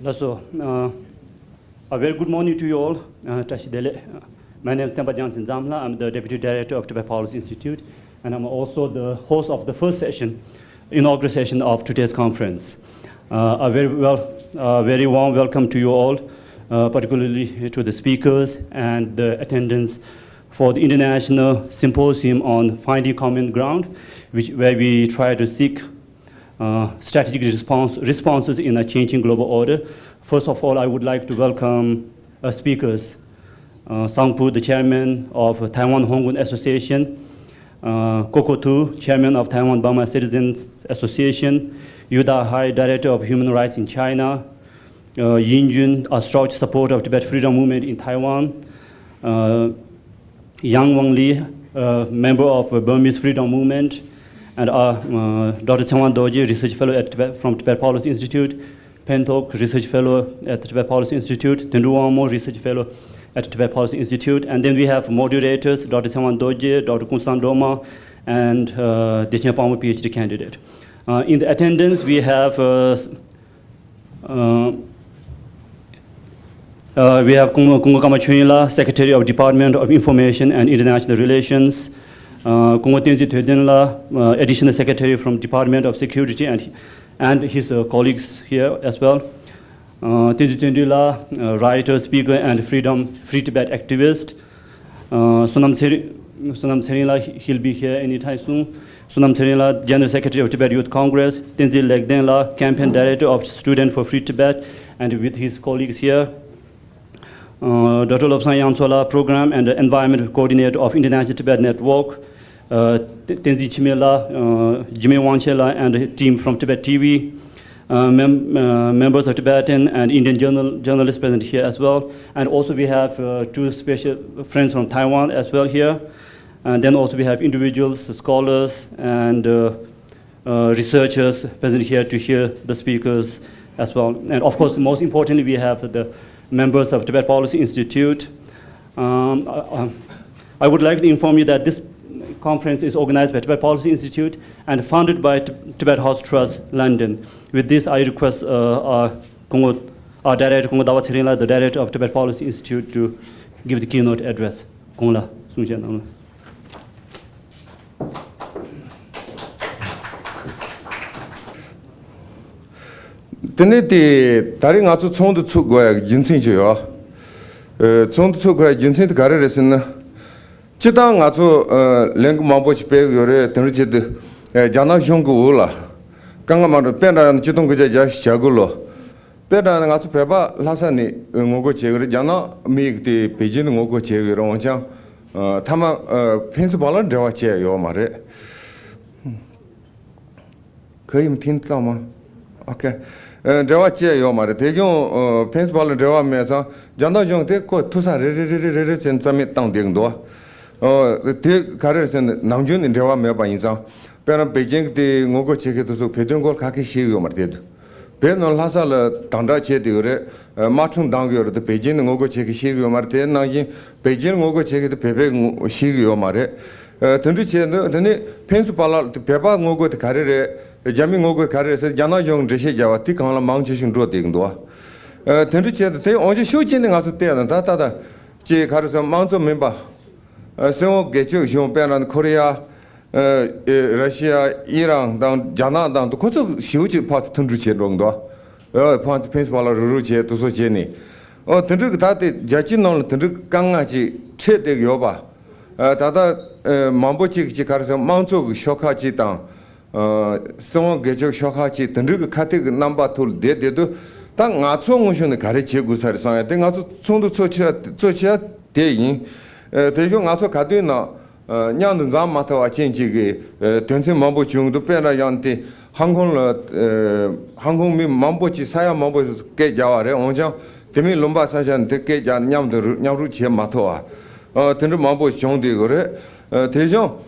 So, a very good morning to you all. My name is Jansen Zamla. I'm the Deputy Director of Tibet Policy Institute, and I'm also the host of the first session, inaugural session of today's conference. A very warm welcome to you all, particularly to the speakers and the attendants for the International Symposium on Finding Common Ground, where we try to seek strategic responses in a changing global order. First of all, I would like to welcome speakers. Sangpu, the chairman of Taiwan Hongkong Association, Koko Tu, chairman of Taiwan Burma Citizens Association, Yuda Hai, director of human rights in China, Yin Jun, a strong supporter of Tibet freedom movement in Taiwan, Yang Wang Li, member of Burmese freedom movement, and Dr. Tsewang Dorji, research fellow from Tibet Policy Institute, Pentok, research fellow at the Tibet Policy Institute, Tendu Wangmo, research fellow at the Tibet Policy Institute. And then we have moderators, Dr. Tsewang Dorji, Dr. Kunsan Doma, and Dechen Pamo, PhD candidate. In the attendance, we have Kungo Kamachunila, Secretary of Department of Information and International Relations, Kungo Tenzi Tuedenla, Additional Secretary from Department of Security, and his colleagues here as well. Tenzi Tuendila, writer, speaker, and Free Tibet activist. Sonam Tserila, he'll be here anytime soon. Sonam Tserila, General Secretary of Tibet Youth Congress. Tenzi Legdenla, Campaign Director of Student for Free Tibet, and with his colleagues here. Dr. Lobsang Yamsola, Program and Environment Coordinator of International Tibet Network. Tenzi Chimela, Jimmy Wanchela, and a team from Tibettv. Members of Tibetan and Indian journalists present here as well. And also we have two special friends from Taiwan as well here. And then also we have individuals, scholars, and researchers present here to hear the speakers as well. And of course, most importantly, we have the members of Tibet Policy Institute. I would like to inform you that this conference is organized by Tibet Policy Institute and funded by Tibet House Trust, London. With this, I request our director, Kongo Dawa Tserila, the director of Tibet Policy Institute, to give the keynote address. Kongla, Sungchen. Teneti taring atu tsondu tsuk goya jinsin chiyo. Tsondu tsuk goya jinsin tu gare resin. Chitang atu leng mambo chi pe yore tenri chid jana shongu ula. Kanga maru penda chitong kuja jash chagulo. Penda atu peba lasa ni ngogo chegore jana mi ti pejin ngogo chegore onchang tama pensi bala dewa che yo mare. Kayim tinta ma. Okay. Dewa che yo mare. Tegyon pensi bala dewa mesa jana shong te ko tusa re chen tsami tang deng doa. Te kare sen nangjun in dewa meba insa. Pena Beijing te ngogo cheke to so pedon gol kake she yo mare te. Pena lasa la tanda che te yore matung dang yo te Beijing ngogo cheke she yo mare te nangjin Beijing ngogo cheke te pepe she yo mare. Tendri che tene pensu pala te pepa ngogo te kare re jami ngogo kare se jana jong reshe jawa ti kangla mang che shun ro te ngdoa. Tendri che te onje shu chen nga su te na ta che kare so mangzo memba. Sengok gecho shun pena Korea Russia, Iran, dan Jana, dan to koso shiuchi part tundru che rongdo. Part principal ruru che to so che ni. Tundru ta te jachi non tundru kanga chi che de yoba. Tata mambo chi chi karso mangzo shoka chi tang. Sengok gecho shoka chi tundru kate number tool de do. Ta nga chong shun gare che gusar sa. De nga chong do cho de yin. De yo nga so kade na Nyan Zam Matawa Chenji, Tensin Mambo Chung, the Pena Yanti, Hong Kong Mambochi, Saya Mambo, Gate Jaware, Onja, Temi Lumba Sajan, Teke Jan Yam, the Nyamruchi Matoa, Tender Mambo Chung de Gore, Tejon,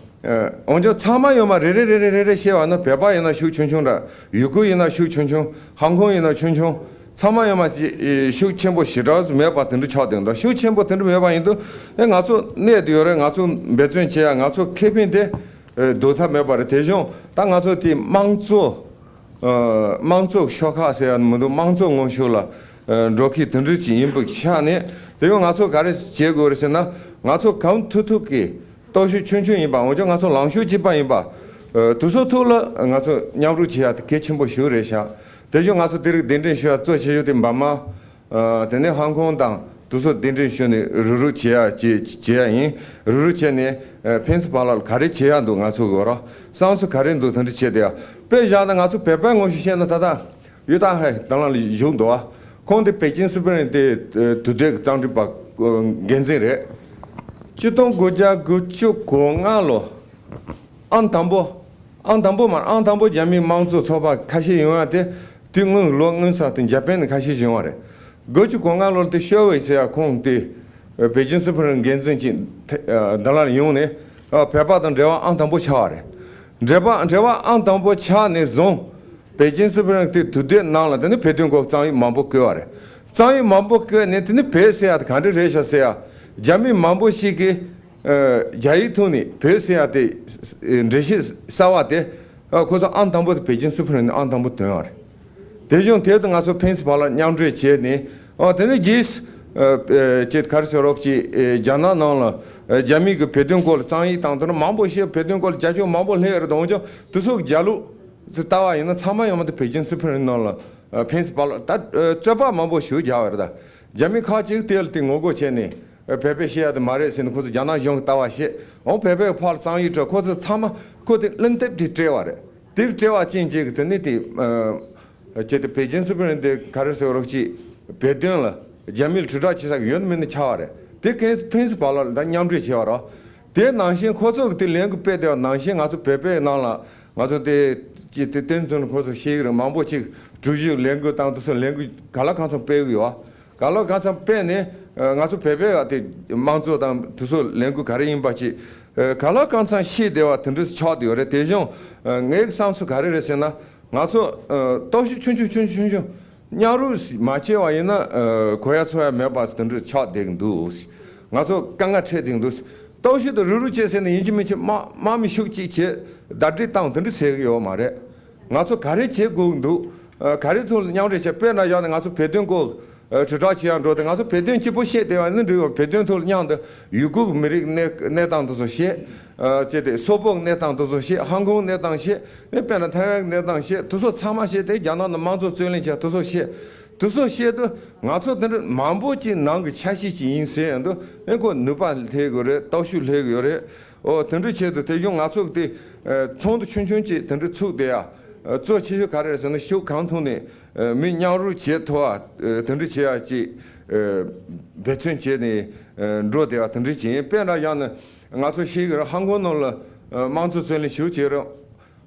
Onja Tama Yoma, Rere Shea, and the Peba in a Shu Chunchunda, Yuku in a Shu Chunchung, Hong Kong in a Chunchung. Samayama shoot chamber shiraz, Mebat in the Chadin, the shoot chamber and Meba into, and also near the Ore, also between chair, and also keeping the Dota Meba Tejon, Tangato Ti Mangzo, 망조 쇼카세야 뭐도 망조 원쇼라 로키 던르지 임부 차네 대용 가서 가르 제거르세나 가서 카운트투기 도시 춘춘이 봐 어저 가서 랑쇼 집반이 봐 두소토라 가서 냐루 지야 개침보 쇼레샤 대용 가서 데르 덴덴쇼 저 제요된 마마 데네 항공당 두소 덴덴쇼네 루루 지야 지야인 루루 지야네 펜스 발랄 가르 지야도 가서 거라 상수 가른도 던르 지야야 배자는 가서 배방 오시시는 다다 유다해 당랑 용도아 콘데 베이징 스프렌데 두데 장디 바 겐제레 주동 고자 구추 공알로 안담보 자미 망조 소바 카시 용한테 등은 롱은사 등 자펜 카시 용하래 고추 공알로 때 쇼웨이야 콘데 베이징 스프렌 겐zen지 달라 용네 배바던 데와 안담보 차와래 제바 안담보 차네 종 베이징 스프렌 때 두데 나라 데네 베딩고 장이 mambo 껴와래 장이 mambo 껴네 데네 베세야 간데 레샤세야 자미 mambo 시게 야이토니 베세야 데 레시 사와데 고서 안담보 베이징 스프렌 안담보 되어래 대중 대등 가서 펜스 발라 냥드레 제네 데네 지스 제 카르소록지 자나 나라 자미 그 베딩고 장이 당도는 mambo 시 베딩고 자주 mambo 해야 동저 두속 자루 tawa ina tsama yamade Beijing Supreme nola 펜스 발 다 저바 mambo shu jawarda jami kha chi tel ting ogo chene pepe shia de mare sin ko jana yong tawa she on pepe phal sang yi ko tsama ko de lente di treware de trewa chin ji de ni de je de Beijing Supreme de karse orokchi bedin la jamil chuda chi sa yon men chaware de ke 펜스 발 da nyamri chawara de nangshin ko zo de leng pe de nangshin azu pepe na la azu de tension 코스 시기를 mambo치 주지 랭고 땅도서 랭고 갈라칸서 빼고요. 갈라칸서 빼네 가서 베베한테 망조 땅 두서 랭고 가리인 바치 갈라칸서 시대와 든듯이 쳐디오래 대중 넥상수 가리레세나 가서 도시 춘춘 냐루 마체와 이나 고야초야 매바스 든듯이 쳐대긴도 가서 강가 트레딩도 도시도 루루체세는 인지미치 마미 숙지 제 다리 땅 든듯이 세요 말에 가서 가르치 공도 가르토 냐르체 빼나 야는 가서 배등고 저자치한 로데 가서 배등 집부 시대와는 그 배등토 냐는데 유국 미리 내 땅도서 시 제대 소봉 내 땅도서 시 항공 내 땅시 내 빼나 태양 내 땅시 두서 참아시 대 야나는 만조 전례자 두서 시도 가서들 만보지 난그 차시지 인생도 이거 누발 대거래 도슈 대거래 던르체도 대용 가서 때 총도 춘춘지 던르 추대야 做汽修卡的时候，修康通的，没娘入街头啊，等着街啊，别村街的，弱的啊，等着街，别那样呢，俺做西个航空弄了，满族村里修街了，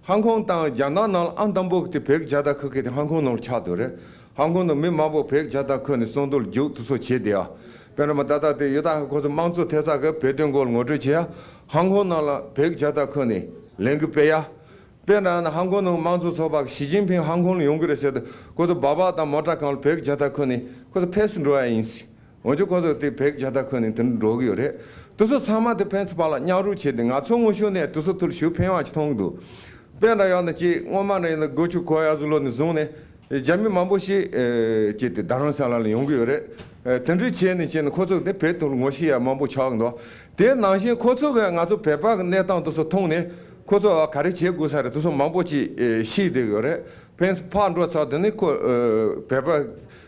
航空当江南弄安当部的别家的可给的航空弄差多了，航空弄没马部别家的可能送到就都说接的啊，别那么大的有大可是满族太啥个别定过我这些，航空弄了别家的可能两个别呀。 베나 한국은 만주 소박 시진핑 한국을 연결해서도 거기서 바바다 모타칸 100 자다코니 거기서 패스로야 인시 먼저 거기서 100 자다코니 든 로기요래 도서 사마데 펜스 발라 냐루 체딩아 총오쇼네 도서 들 쇼페와치 통도 베나 야나지 오마네 고추 고야줄로니 존에 잠미 만보시 제때 다른살을 연결해 던지 체니 체는 거기서 내 배돌 모시야 만보 차강도 대 나신 거기서 가서 배박 내 땅도서 통네 코저 가르치에 구사를 두서 망보지 시대거래 펜스 판로 차더니 코 베바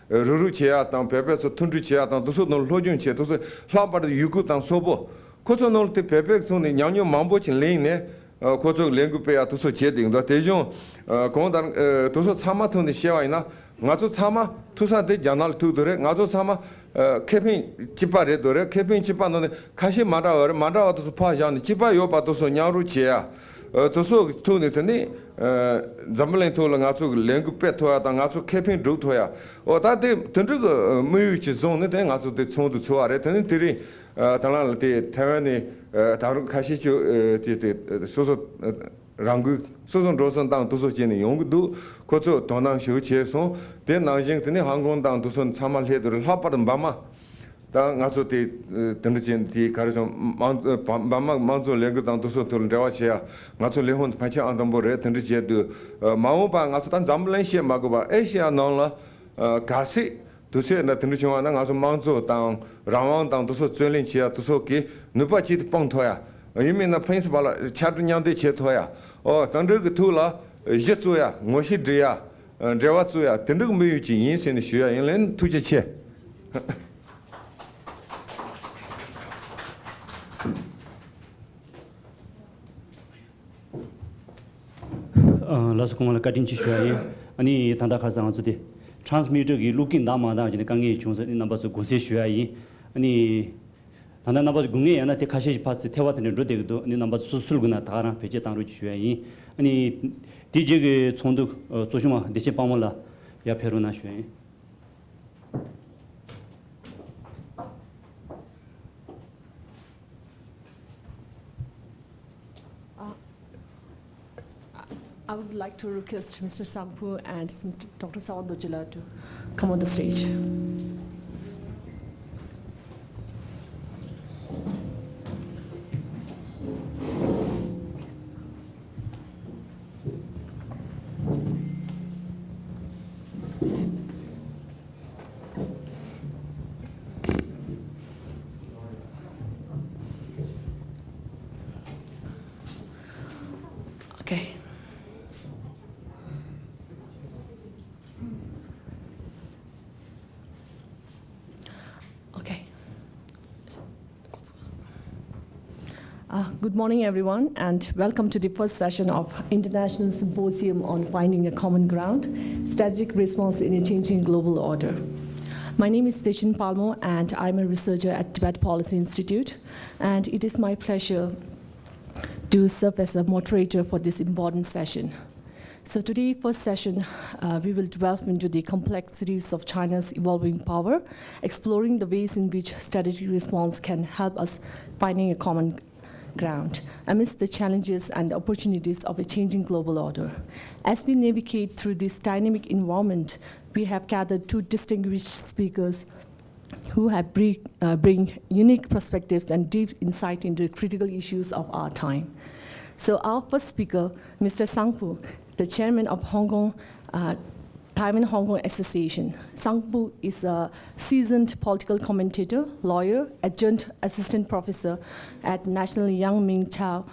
루루치야 땅 베베서 툰주치야 땅 두서 놀 로준치 두서 라바르 유구 땅 소보 코저 놀때 베베 손에 냥뇨 망보지 레이네 코저 랭구페야 두서 제딩도 대중 공단 두서 참마톤데 시와이나 나도 참마 투사데 자날 투드레 나도 참마 캠핑 집바레도레 캠핑 집바노네 가시 마라와도서 파자니 집바 요바도서 냐루치야 도서 투네더니 잠블랭 토랑 아주 랭구 페토야다 아주 캠핑 루토야 다데 던저거 무유치 존네 된 아주 데 총도 좋아래 되는 들이 달라데 태원이 다른 가시죠 소소 랑구 소소 로선당 도서진의 용도 거저 도낭 쇼치에서 된 나징드니 항공당 도선 참말해들 하빠른 바마 다 ngaso te tendchen ti kariso bamma manzo leng dang doso to lewa chia ngaso lehon pacha andambo re tendche de mawo ba ngaso tan zamlen she ma go ba asia non la gasi doso na tendche wa na ngaso manzo dang rawang dang doso zwenlin chia doso ki nupa chi de pong to ya yimi na principal cha du nyang de che to ya tang ge tu la je zu ya ngo shi de ya rewa zu ya tendche me yu ji yin sen de xue ya yin len tu je che 라서 공을 가진 지슈아이 아니 단다 가상 저디 트랜스미터기 루킨 남마다 이제 강의 중서 넘버스 고세 슈아이 아니 단다 넘버스 궁에 하나 때 가시 파스 태와드는 로데도 니 넘버스 수술구나 다랑 배제 당로 슈아이 아니 디제게 총도 조심아 대신 방문라 야 페로나 슈아이 I would like to request Mr. Sangpu and Mr. Dr. Tsewang to come on the stage. Okay. Good morning, everyone, and welcome to the first session of International Symposium on Finding a Common Ground, Strategic Response in a Changing Global Order. My name is Station Palmo, and I'm a researcher at Tibet Policy Institute, and it is my pleasure to serve as a moderator for this important session. So today, first session, we will delve into the complexities of China's evolving power, exploring the ways in which strategic response can help us finding a common ground amidst the challenges and opportunities of a changing global order. As we navigate through this dynamic environment, we have gathered two distinguished speakers who have bring unique perspectives and deep insight into critical issues of our time. So our first speaker, Mr. Sangpu, the chairman of Taiwan-Hong Kong Association. Sangpu is a seasoned political commentator, lawyer, adjunct assistant professor at National Yang Ming Chao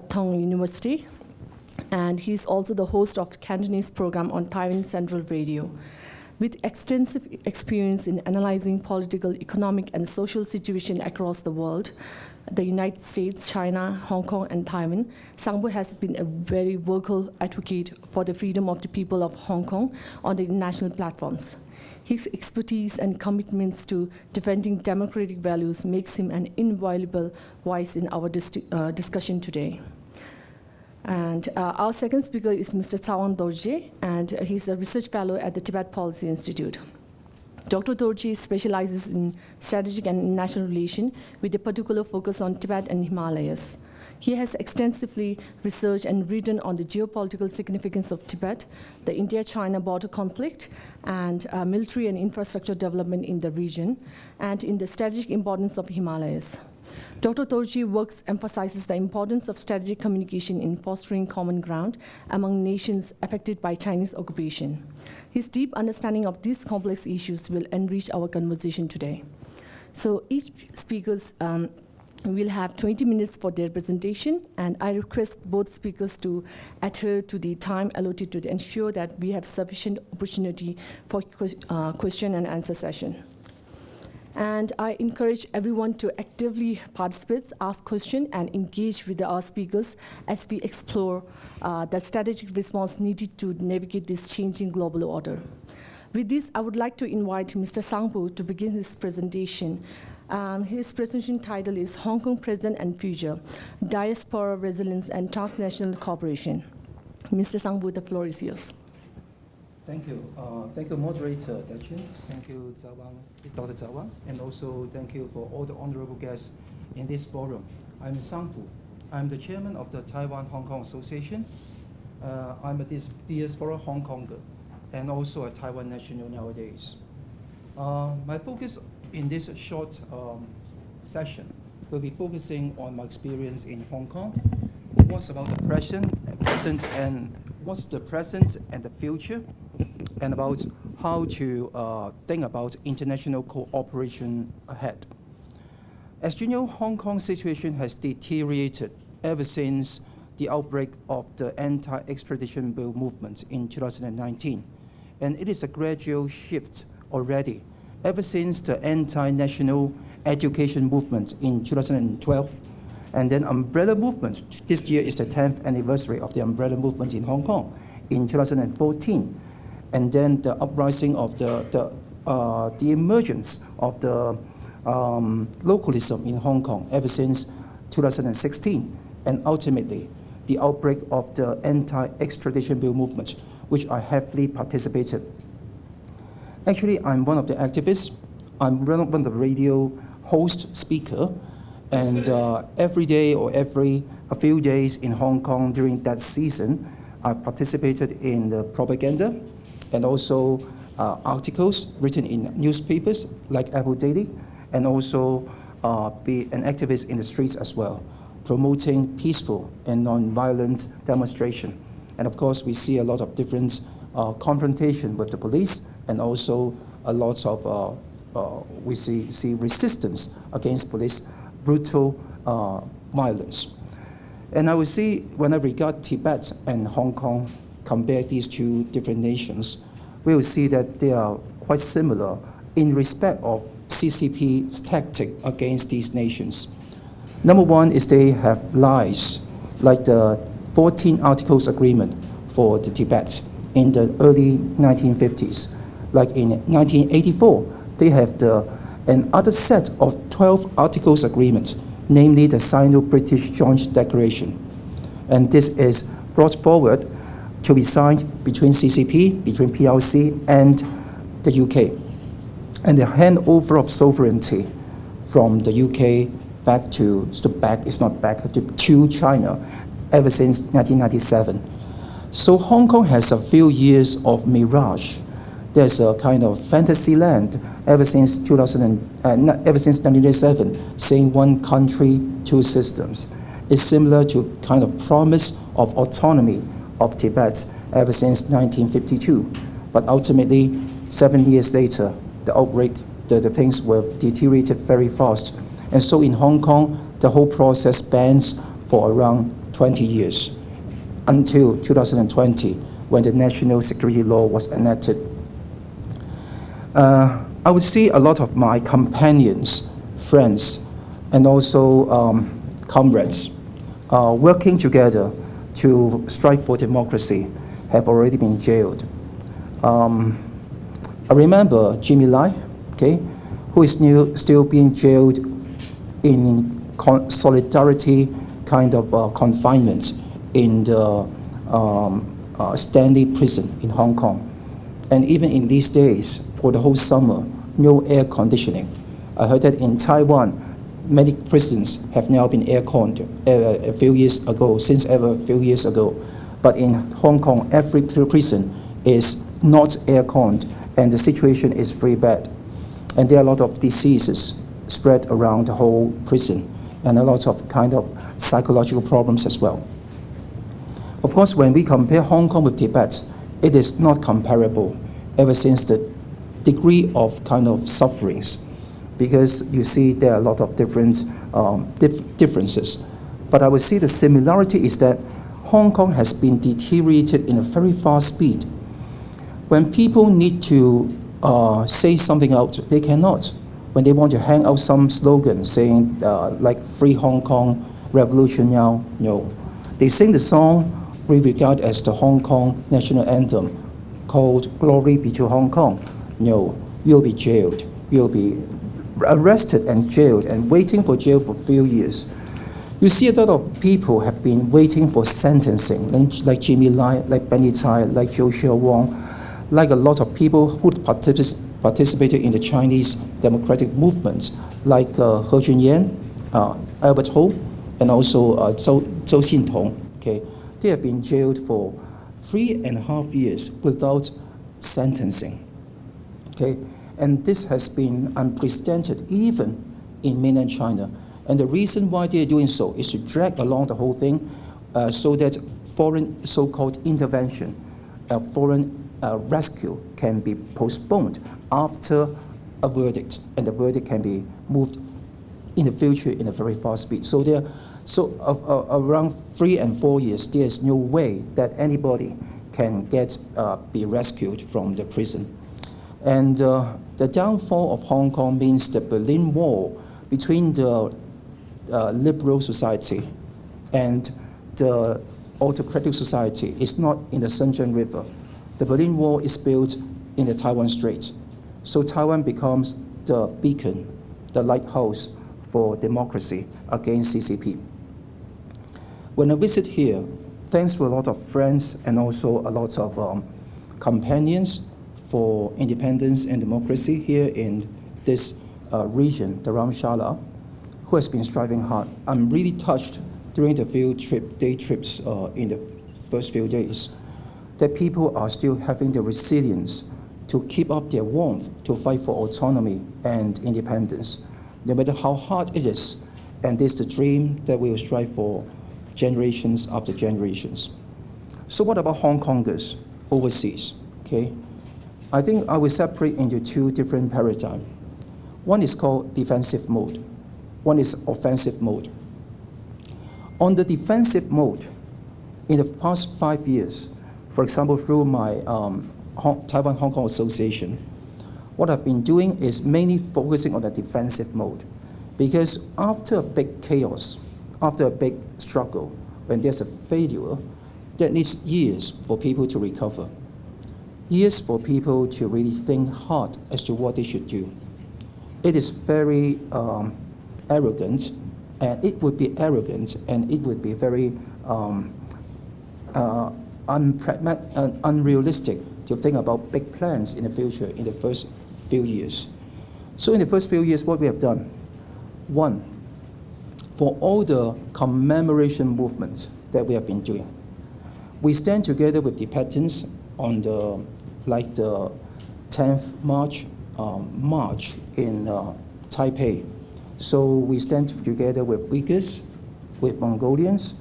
Tong University, and he's also the host of Cantonese program on Taiwan Central Radio. With extensive experience in analyzing political, economic, and social situation across the world, the United States, China, Hong Kong, and Taiwan, Sangpu has been a very vocal advocate for the freedom of the people of Hong Kong on the international platforms. His expertise and commitments to defending democratic values makes him an invaluable voice in our discussion today. And our second speaker is Mr. Tsewang Dorji, and he's a research fellow at the Tibet Policy Institute. Dr. Dorji specializes in strategic and international relations with a particular focus on Tibet and Himalayas. He has extensively researched and written on the geopolitical significance of Tibet, the India-China border conflict, and military and infrastructure development in the region, and in the strategic importance of Himalayas. Dr. Dorji works emphasizes the importance of strategic communication in fostering common ground among nations affected by Chinese occupation. His deep understanding of these complex issues will enrich our conversation today. So each speakers will have 20 minutes for their presentation, and I request both speakers to adhere to the time allotted to ensure that we have sufficient opportunity for question and answer session. And I encourage everyone to actively participate, ask questions, and engage with our speakers as we explore the strategic response needed to navigate this changing global order. With this, I would like to invite Mr. Sangpu to begin his presentation. His presentation title is Hong Kong Present and Future, Diaspora Resilience and Transnational Cooperation. Mr. Sangpu, the floor is yours. Thank you. Thank you, moderator Dachin. Thank you, Dr. Tsewang. And also thank you for all the honorable guests in this forum. I'm Sangpu. I'm the chairman of the Taiwan-Hong Kong Association. I'm a diaspora Hong Konger and also a Taiwan national nowadays. My focus in this short session, we'll be focusing on my experience in Hong Kong. What's about the present and what's the present and the future, and about how to think about international cooperation ahead. As you know, Hong Kong's situation has deteriorated ever since the outbreak of the anti-extradition bill movement in 2019. And it is a gradual shift already, ever since the anti-national education movement in 2012, and then umbrella movement. This year is the 10th anniversary of the umbrella movement in Hong Kong in 2014. And then the uprising of the emergence of the localism in Hong Kong ever since 2016, and ultimately the outbreak of the anti-extradition bill movement, which I heavily participated. Actually, I'm one of the activists. I'm one of the radio host speaker, and every day or every a few days in Hong Kong during that season, I participated in the propaganda and also articles written in newspapers like Apple Daily, and also be an activist in the streets as well, promoting peaceful and non-violent demonstration. And of course, we see a lot of different confrontation with the police, and also a lot of, we see resistance against police brutal violence. And I would see, when I regard Tibet and Hong Kong, compare these two different nations, we will see that they are quite similar in respect of CCP's tactic against these nations. Number one is they have lies, like the 14 Articles Agreement for the Tibet in the early 1950s. Like in 1984, they have another set of 12 Articles Agreement, namely the Sino-British Joint Declaration. And this is brought forward to be signed between CCP, between PRC and the UK. And the handover of sovereignty from the UK to China ever since 1997. So Hong Kong has a few years of mirage. There's a kind of fantasy land ever since 1997, saying one country, two systems. It's similar to kind of promise of autonomy of Tibet ever since 1952. But ultimately, 7 years later, the outbreak, the things were deteriorated very fast. And so in Hong Kong, the whole process spans for around 20 years, until 2020, when the national security law was enacted. I would see a lot of my companions, friends, and also comrades working together to strive for democracy have already been jailed. I remember Jimmy Lai, okay, who is still being jailed in solidarity kind of confinement in the Stanley prison in Hong Kong. And even in these days, for the whole summer, no air conditioning. I heard that in Taiwan, many prisons have now been air-conned a few years ago. But in Hong Kong, every prison is not air-conned, and the situation is very bad. And there are a lot of diseases spread around the whole prison, and a lot of kind of psychological problems as well. Of course, when we compare Hong Kong with Tibet, it is not comparable ever since the degree of kind of sufferings, because you see there are a lot of different differences. But I would say the similarity is that Hong Kong has been deteriorated in a very fast speed. When people need to say something out, they cannot. When they want to hang out some slogan saying like "Free Hong Kong, Revolution Now," no. They sing the song we regard as the Hong Kong national anthem called "Glory Be to Hong Kong." No, you'll be jailed. You'll be arrested and jailed and waiting for jail for a few years. You see a lot of people have been waiting for sentencing, like Jimmy Lai, like Benny Tai, like Tsewang, like a lot of people who participated in the Chinese democratic movement, like He Junyan, Albert Ho, and also Zhou Xintong. Okay, they have been jailed for 3.5 years without sentencing. Okay, And this has been unprecedented even in mainland China. And the reason why they're doing so is to drag along the whole thing so that foreign so-called intervention, foreign rescue can be postponed after a verdict, and the verdict can be moved in the future in a very fast speed. So around 3 and 4 years, there is no way that anybody can be rescued from the prison. And the downfall of Hong Kong means the Berlin Wall between the liberal society and the autocratic society is not in the Shenzhen River. The Berlin Wall is built in the Taiwan Strait. So Taiwan becomes the beacon, the lighthouse for democracy against CCP. When I visit here, thanks to a lot of friends and also a lot of companions for independence and democracy here in this region, Dharamshala, who has been striving hard. I'm really touched during the day trips in the first few days that people are still having the resilience to keep up their warmth to fight for autonomy and independence, no matter how hard it is. And this is the dream that we will strive for generations after generations. So what about Hong Kongers overseas? Okay, I think I will separate into 2 different paradigms. One is called defensive mode. One is offensive mode. On the defensive mode, in the past 5 years, for example, through my Taiwan Hong Kong Association, what I've been doing is mainly focusing on the defensive mode. Because after a big chaos, after a big struggle, when there's a failure, that needs years for people to recover. Years for people to really think hard as to what they should do. It is very arrogant, and it would be arrogant, and it would be very unrealistic to think about big plans in the future in the first few years. So in the first few years, what we have done, 1, for all the commemoration movements that we have been doing, we stand together with Tibetans on the 10th March in Taipei. So we stand together with Uyghurs, with Mongolians,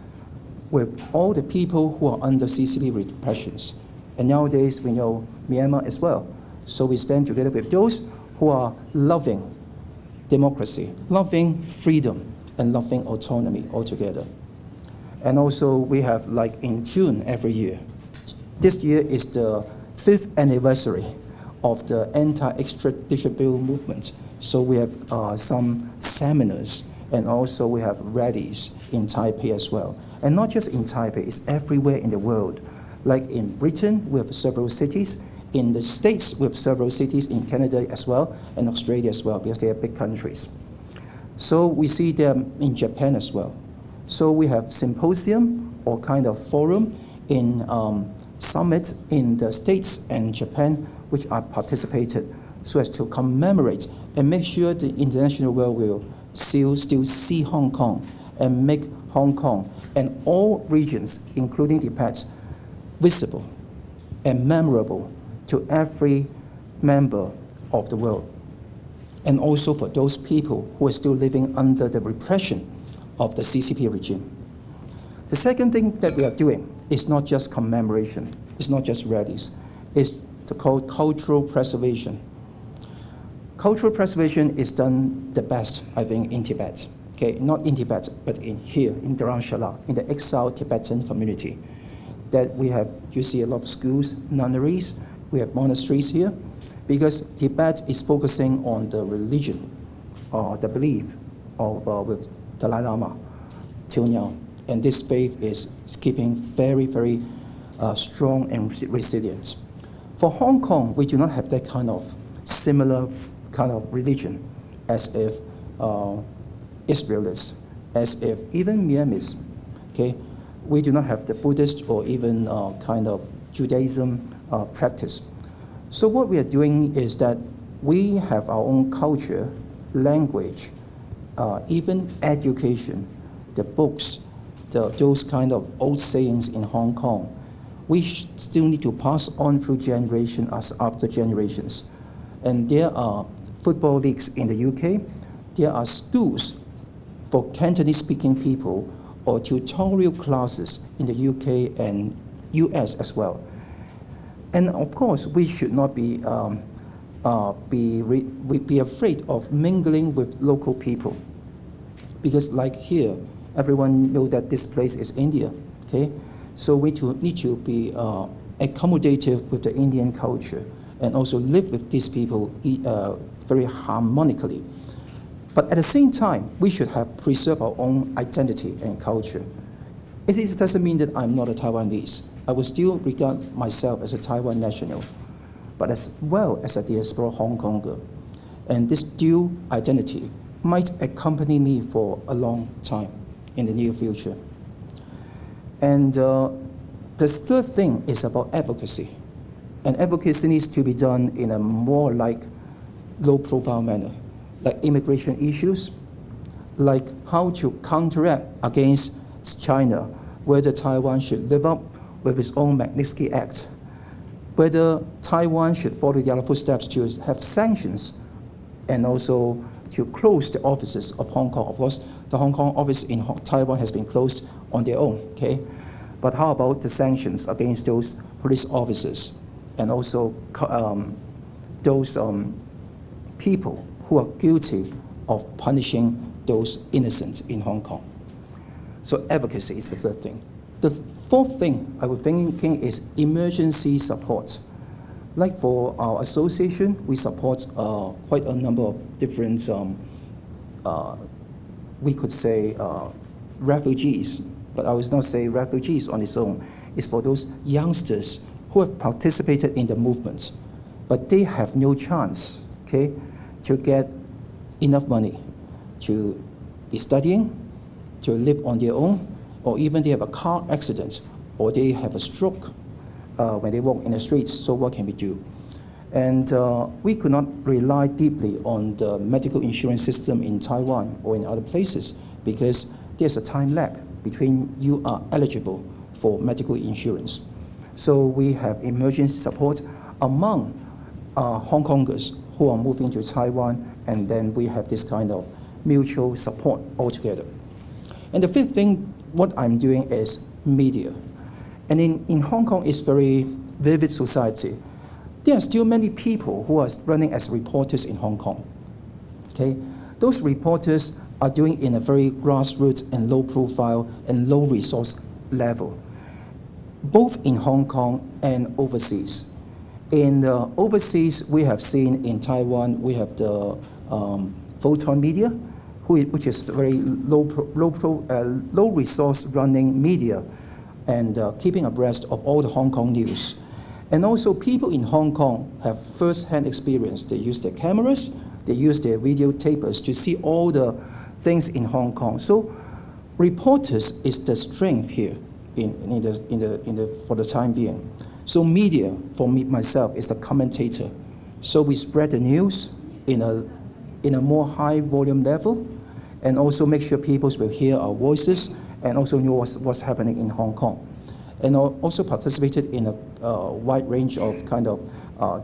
with all the people who are under CCP repressions. And nowadays we know Myanmar as well. So we stand together with those who are loving democracy, loving freedom, and loving autonomy altogether. And also we have, like in June every year, this year is the 5th anniversary of the anti-extradition bill movement. So we have some seminars, and also we have rallies in Taipei as well. And not just in Taipei, it's everywhere in the world. Like in Britain, we have several cities. In the States, we have several cities, in Canada as well, and Australia as well, because they are big countries. So we see them in Japan as well. So we have symposium or kind of forum in summit in the States and Japan, which I participated, so as to commemorate and make sure the international world will still see Hong Kong and make Hong Kong and all regions, including Tibet, visible and memorable to every member of the world, and also for those people who are still living under the repression of the CCP regime. The second thing that we are doing is not just commemoration, it's not just rallies, it's called cultural preservation. Cultural preservation is done the best, I think, in Tibet. Okay, not in Tibet, but here, in Dharamshala, in the exiled Tibetan community. That we have, you see a lot of schools, nunneries, we have monasteries here, because Tibet is focusing on the religion, the belief of with Dalai Lama till now. And this faith is keeping very, very strong and resilient. For Hong Kong, we do not have that kind of similar kind of religion as if Israelis, as if even Myanmar, okay? We do not have the Buddhist or even kind of Judaism practice. So what we are doing is that we have our own culture, language, even education, the books, those kind of old sayings in Hong Kong. We still need to pass on through generation after generations. And there are football leagues in the UK. There are schools for Cantonese-speaking people or tutorial classes in the UK and US as well. And of course, we should not be afraid of mingling with local people. Because like here, everyone knows that this place is India, okay? So we need to be accommodative with the Indian culture and also live with these people very harmonically. But at the same time, we should have preserved our own identity and culture. It doesn't mean that I'm not a Taiwanese. I will still regard myself as a Taiwan national, but as well as a diaspora Hong Konger. And this dual identity might accompany me for a long time in the near future. And the third thing is about advocacy. And advocacy needs to be done in a more like low-profile manner, like immigration issues, like how to counteract against China, whether Taiwan should live up with its own Magnitsky Act, whether Taiwan should follow the other footsteps to have sanctions, and also to close the offices of Hong Kong. Of course, the Hong Kong office in Taiwan has been closed on their own, okay? But how about the sanctions against those police officers and also those people who are guilty of punishing those innocents in Hong Kong? So advocacy is the third thing. The fourth thing I was thinking is emergency support. Like for our association, we support quite a number of different, we could say, refugees, but I would not say refugees on its own. It's for those youngsters who have participated in the movement, but they have no chance, okay, to get enough money to be studying, to live on their own, or even they have a car accident, or they have a stroke when they walk in the streets. So what can we do? And we could not rely deeply on the medical insurance system in Taiwan or in other places because there's a time lag between you are eligible for medical insurance. So we have emergency support among Hong Kongers who are moving to Taiwan, and then we have this kind of mutual support altogether. And the fifth thing, what I'm doing is media. And in Hong Kong, it's very vivid society. There are still many people who are running as reporters in Hong Kong. Okay? Those reporters are doing in a very grassroots and low profile and low resource level, both in Hong Kong and overseas. In overseas, we have seen in Taiwan, we have the Photon Media, which is very low resource running media and keeping abreast of all the Hong Kong news. And also people in Hong Kong have first-hand experience. They use their cameras, they use their videotapers to see all the things in Hong Kong. So reporters is the strength here for the time being. So media, for me, myself, is the commentator. So we spread the news in a more high volume level, and also make sure people will hear our voices and also know what's happening in Hong Kong. And also participated in a wide range of kind of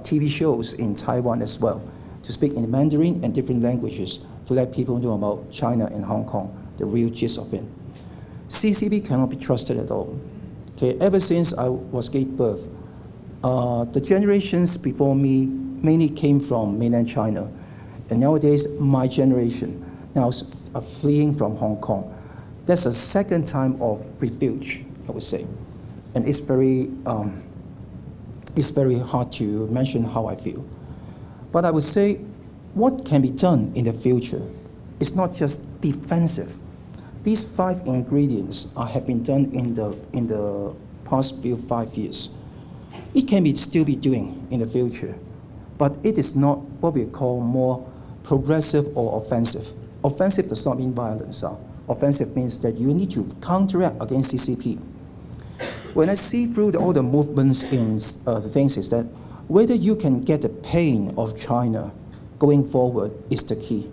TV shows in Taiwan as well, to speak in Mandarin and different languages to let people know about China and Hong Kong, the real gist of it. CCB cannot be trusted at all. Okay, ever since I was gave birth, the generations before me mainly came from mainland China. And nowadays, my generation now is fleeing from Hong Kong. That's a second time of refuge, I would say. And it's very hard to mention how I feel. But I would say what can be done in the future is not just defensive. These 5 ingredients have been done in the past 5 years. It can still be doing in the future, but it is not what we call more progressive or offensive. Offensive does not mean violence. Offensive means that you need to counteract against CCP. When I see through all the movements in the things is that whether you can get the pain of China going forward is the key.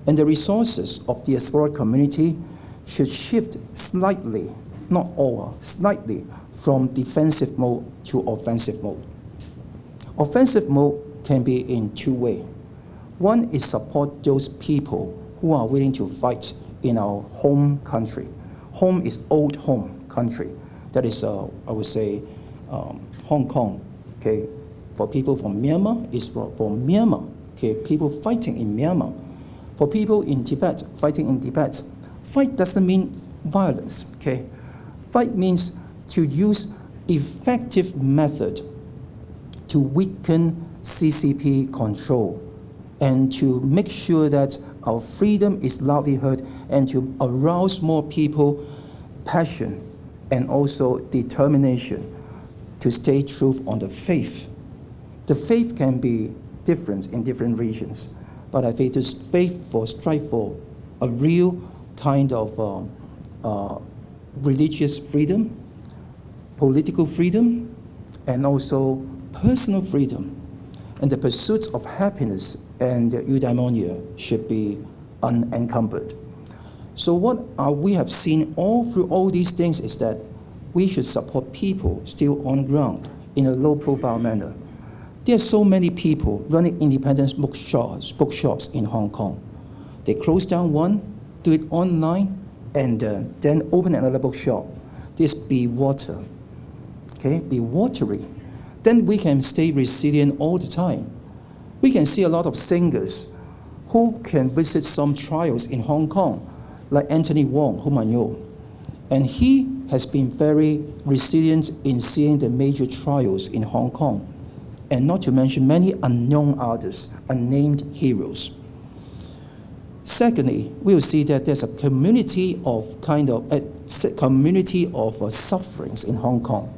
And the resources of the diaspora community should shift slightly, not all, slightly from defensive mode to offensive mode. Offensive mode can be in two ways. One is support those people who are willing to fight in our home country. Home is old home country. That is, I would say, Hong Kong. Okay, for people from Myanmar, is for Myanmar. Okay, people fighting in Myanmar. For people in Tibet, fighting in Tibet. Fight doesn't mean violence. Okay, fight means to use effective method to weaken CCP control and to make sure that our freedom is loudly heard and to arouse more people passion and also determination to stay true on the faith. The faith can be different in different regions, but I think this faith for strive for a real kind of religious freedom, political freedom, and also personal freedom. And the pursuit of happiness and eudaimonia should be unencumbered. So what we have seen all through all these things is that we should support people still on ground in a low-profile manner. There are so many people running independent bookshops in Hong Kong. They close down one, do it online, and then open another bookshop. This be water, okay? Be watery. Then we can stay resilient all the time. We can see a lot of singers who can visit some trials in Hong Kong, like Anthony Wong, whom I know. And he has been very resilient in seeing the major trials in Hong Kong, and not to mention many unknown artists, unnamed heroes. Secondly, we will see that there's a community of sufferings in Hong Kong.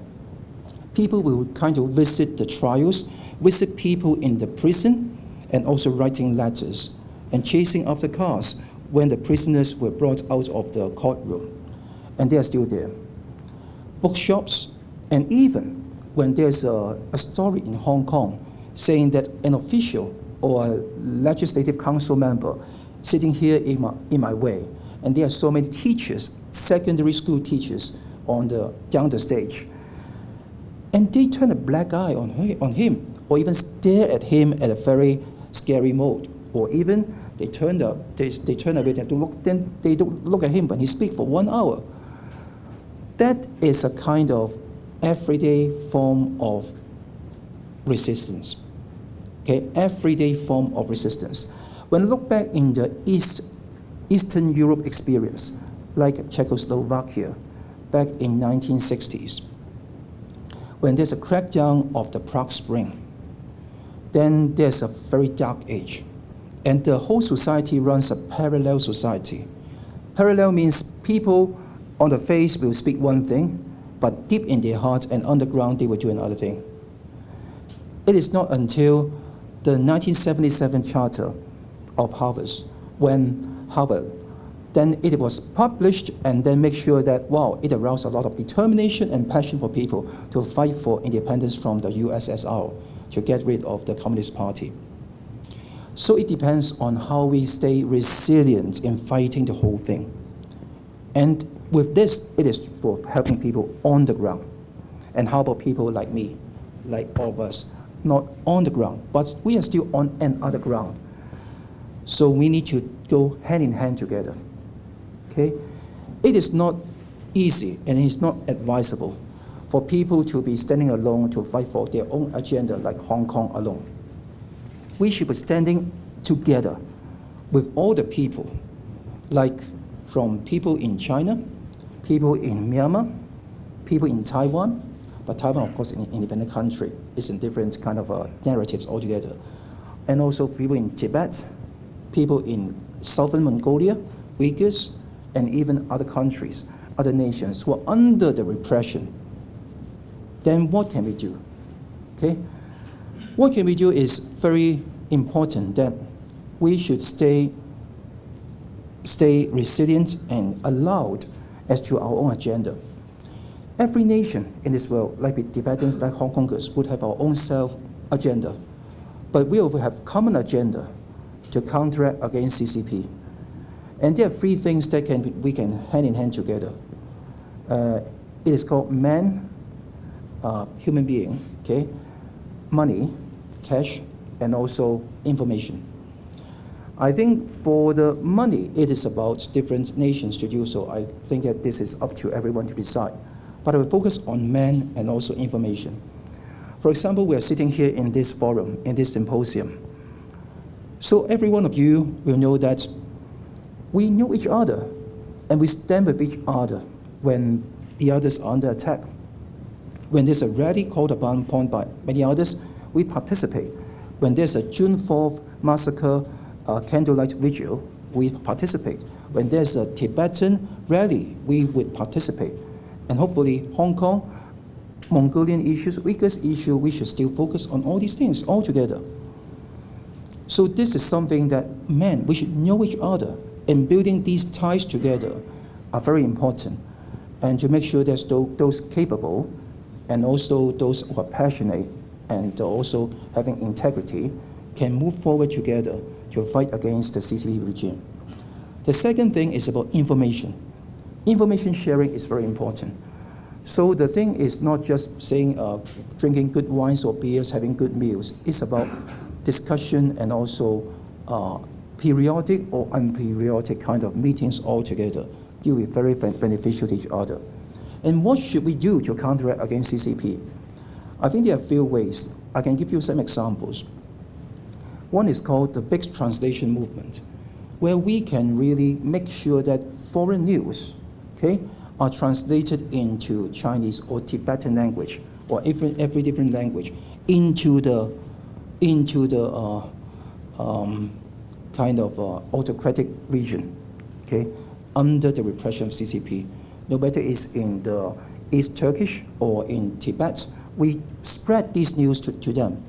People will kind of visit the trials, visit people in the prison, and also writing letters and chasing after cars when the prisoners were brought out of the courtroom. And they are still there. Bookshops, and even when there's a story in Hong Kong saying that an official or a legislative council member sitting here in my way, and there are so many teachers, secondary school teachers down the stage, and they turn a black eye on him, or even stare at him at a very scary mode, or even they turn away then they don't look at him when he speaks for 1 hour. That is a kind of everyday form of resistance. Okay, everyday form of resistance. When I look back in the Eastern Europe experience, like Czechoslovakia, back in 1960s, when there's a crackdown of the Prague Spring, then there's a very dark age. And the whole society runs a parallel society. Parallel means people on the face will speak one thing, but deep in their hearts and underground they will do another thing. It is not until the 1977 Charter of Harvard, then it was published and then make sure that, wow, it aroused a lot of determination and passion for people to fight for independence from the USSR, to get rid of the Communist Party. So it depends on how we stay resilient in fighting the whole thing. And with this, it is for helping people on the ground. And how about people like me, like all of us, not on the ground, but we are still on another ground. So we need to go hand in hand together. Okay? It is not easy and it is not advisable for people to be standing alone to fight for their own agenda like Hong Kong alone. We should be standing together with all the people, like from people in China, people in Myanmar, people in Taiwan, but Taiwan, of course, is an independent country. It's in different kind of narratives altogether. And also people in Tibet, people in southern Mongolia, Uyghurs, and even other countries, other nations who are under the repression. Then what can we do? Okay? What can we do is very important, that we should stay resilient and allowed as to our own agenda. Every nation in this world, like Tibetans, like Hong Kongers, would have our own self-agenda. But we will have common agenda to counteract against CCP. And there are three things that we can hand in hand together. It is called man, human being, okay? Money, cash, and also information. I think for the money, it is about different nations to do so. I think that this is up to everyone to decide. But I will focus on man and also information. For example, we are sitting here in this forum, in this symposium. So every one of you will know that we know each other and we stand with each other when the others are under attack. When there's a rally called upon by many others, we participate. When there's a June 4th massacre candlelight vigil, we participate. When there's a Tibetan rally, we would participate. And hopefully Hong Kong, Mongolian issues, Uyghurs issue, we should still focus on all these things all together. So this is something that, we should know each other, and building these ties together are very important. And to make sure that those capable and also those who are passionate and also having integrity can move forward together to fight against the CCP regime. The second thing is about information. Information sharing is very important. So the thing is not just saying drinking good wines or beers, having good meals. It's about discussion and also periodic or unperiodic kind of meetings all together. They will be very beneficial to each other. And what should we do to counteract against CCP? I think there are a few ways. I can give you some examples. One is called the Big Translation Movement, where we can really make sure that foreign news, are translated into Chinese or Tibetan language or every different language into the kind of autocratic region, under the repression of CCP. No matter it's in the East Turkish or in Tibet, we spread this news to them,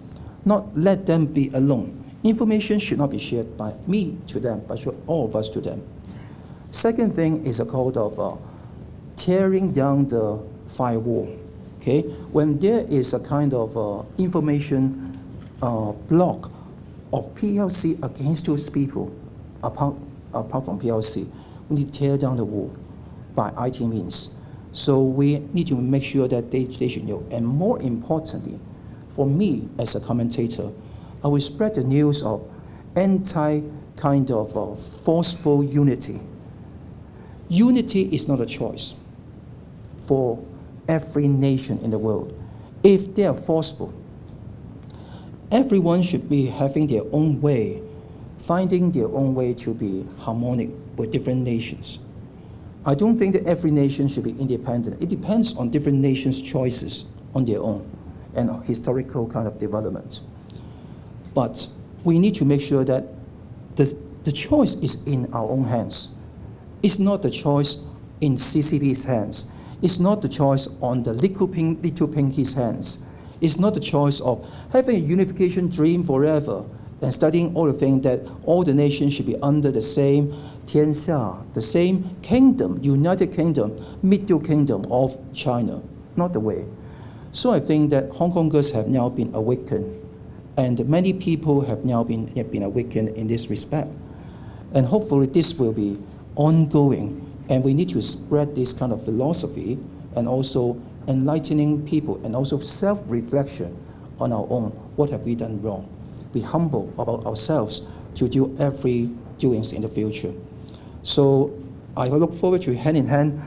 not let them be alone. Information should not be shared by me to them, but all of us to them. Second thing is a call of tearing down the firewall. When there is a kind of information block of PLC against those people, apart from PLC, we need to tear down the wall by IT means. So we need to make sure that they should know. And more importantly, for me as a commentator, I will spread the news of kind of forceful unity. Unity is not a choice for every nation in the world. If they are forceful, everyone should be having their own way, finding their own way to be harmonic with different nations. I don't think that every nation should be independent. It depends on different nations' choices on their own and historical kind of development. But we need to make sure that the choice is in our own hands. It's not the choice in CCP's hands. It's not the choice on the little pinky's hands. It's not the choice of having a unification dream forever and studying all the things that all the nations should be under the same Tianxia, the same kingdom, United Kingdom, Middle Kingdom of China. Not the way. So I think that Hong Kongers have now been awakened, and many people have now been awakened in this respect. And hopefully this will be ongoing, and we need to spread this kind of philosophy and also enlightening people and also self-reflection on our own. What have we done wrong? Be humble about ourselves to do every doings in the future. So I look forward to hand-in-hand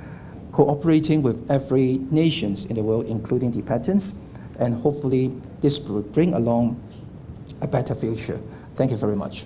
cooperating with every nations in the world, including Tibetans, and hopefully this will bring along a better future. Thank you very much.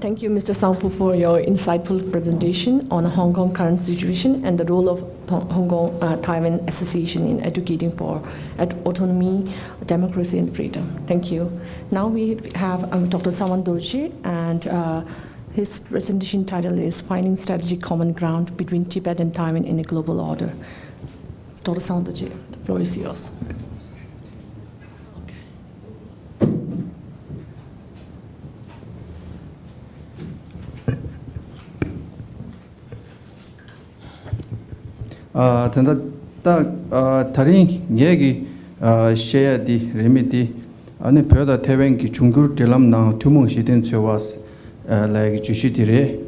Thank you, Mr. Sangpu, for your insightful presentation on Hong Kong current situation and the role of Hong Kong Taiwan Association in advocating for autonomy, democracy, and freedom. Thank you. Now we have Dr. Dorji, and his presentation title is Finding Strategic Common Ground Between Tibet and Taiwan in a Global Order. Dr. Dorji, the floor is yours. tanda ta tarin nyegi share di remedy ane pyoda Taiwan ki chungur telam na tumung shiden chewas like jushitire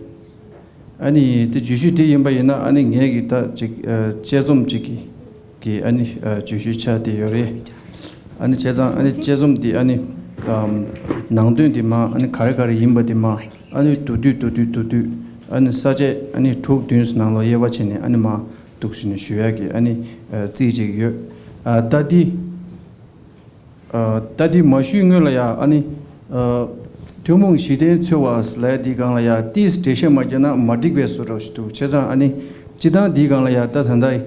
ani de jushiti yimba yana ane nyegi ta chezum chiki ki ani jushi cha de yore ani chezang ani chezum di ani nangdun di ma ani kare yimba di ma ani tudu ani saje ani thuk duns nanglo yewa chine ani ma duksine shuya ani ziji yo dadi mashu ngola ya ani Tumung Shiden Tsewang Lai Digangla ya T station Majana Madigwe Sorostu Chezang Ani Chidang Digangla ya Tatandai